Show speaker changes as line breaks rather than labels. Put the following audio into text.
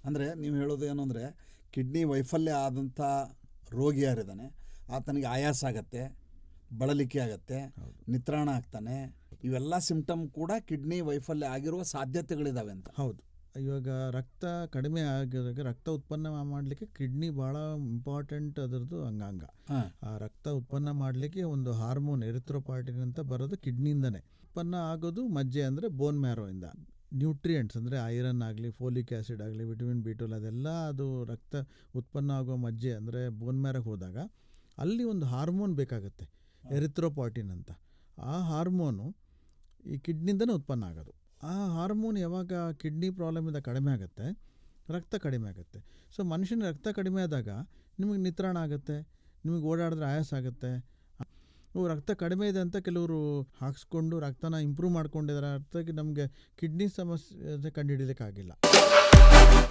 ಅಂದರೆ ನೀವು ಹೇಳೋದು ಏನು ಅಂದರೆ ಕಿಡ್ನಿ ವೈಫಲ್ಯ ಆದಂಥ ರೋಗಿ ಯಾರಿದ್ದಾನೆ ಆತನಿಗೆ ಆಯಾಸ ಆಗತ್ತೆ, ಬಳಲಿಕೆ ಆಗತ್ತೆ, ನಿತ್ರಾಣ ಆಗ್ತಾನೆ, ಇವೆಲ್ಲ ಸಿಂಪ್ಟಮ್ ಕೂಡ ಕಿಡ್ನಿ ವೈಫಲ್ಯ ಆಗಿರುವ ಸಾಧ್ಯತೆಗಳಿದ್ದಾವೆ ಅಂತ.
ಹೌದು. ಇವಾಗ ರಕ್ತ ಕಡಿಮೆ ಆಗಿದಾಗ ರಕ್ತ ಉತ್ಪನ್ನ ಮಾಡಲಿಕ್ಕೆ ಕಿಡ್ನಿ ಭಾಳ ಇಂಪಾರ್ಟೆಂಟ್ ಅದರದ್ದು ಅಂಗಾಂಗ. ಆ ರಕ್ತ ಉತ್ಪನ್ನ ಮಾಡಲಿಕ್ಕೆ ಒಂದು ಹಾರ್ಮೋನ್ ಎರಿಥ್ರೋಪಾಯ್ಟಿನ್ ಅಂತ ಬರೋದು ಕಿಡ್ನಿಯಿಂದನೇ. ಉತ್ಪನ್ನ ಆಗೋದು ಮಜ್ಜೆ ಅಂದರೆ ಬೋನ್ ಮ್ಯಾರೋಯಿಂದ. ನ್ಯೂಟ್ರಿಯೆಂಟ್ಸ್ ಅಂದರೆ ಐರನ್ ಆಗಲಿ, ಫೋಲಿಕ್ ಆ್ಯಸಿಡ್ ಆಗಲಿ, ವಿಟಮಿನ್ B12 ಅದೆಲ್ಲ ಅದು ರಕ್ತ ಉತ್ಪನ್ನ ಆಗೋ ಮಜ್ಜೆ ಅಂದರೆ ಬೋನ್ ಮ್ಯಾರೋಗೆ ಹೋದಾಗ ಅಲ್ಲಿ ಒಂದು ಹಾರ್ಮೋನ್ ಬೇಕಾಗುತ್ತೆ, ಎರಿಥ್ರೋಪಾಯ್ಟಿನ್ ಅಂತ. ಆ ಹಾರ್ಮೋನು ಈ ಕಿಡ್ನಿಯಿಂದನೇ ಉತ್ಪನ್ನ ಆಗೋದು. ಆ ಹಾರ್ಮೋನ್ ಯಾವಾಗ ಕಿಡ್ನಿ ಪ್ರಾಬ್ಲಮಿಂದ ಕಡಿಮೆ ಆಗುತ್ತೆ, ರಕ್ತ ಕಡಿಮೆ ಆಗುತ್ತೆ. ಸೊ ಮನುಷ್ಯನ ರಕ್ತ ಕಡಿಮೆ ಆದಾಗ ನಿಮಗೆ ನಿತ್ರಾಣ ಆಗುತ್ತೆ, ನಿಮಗೆ ಓಡಾಡಿದ್ರೆ ಆಯಾಸ ಆಗುತ್ತೆ. ರಕ್ತ ಕಡಿಮೆ ಇದೆ ಅಂತ ಕೆಲವರು ಹಾಕ್ಸ್ಕೊಂಡು ರಕ್ತನ ಇಂಪ್ರೂವ್ ಮಾಡ್ಕೊಂಡಿದ್ದಾರೆ, ಅರ್ಥಕ್ಕೆ ನಮಗೆ ಕಿಡ್ನಿ ಸಮಸ್ಯೆ ಕಂಡುಹಿಡಿಲಿಕ್ಕಾಗಿಲ್ಲ.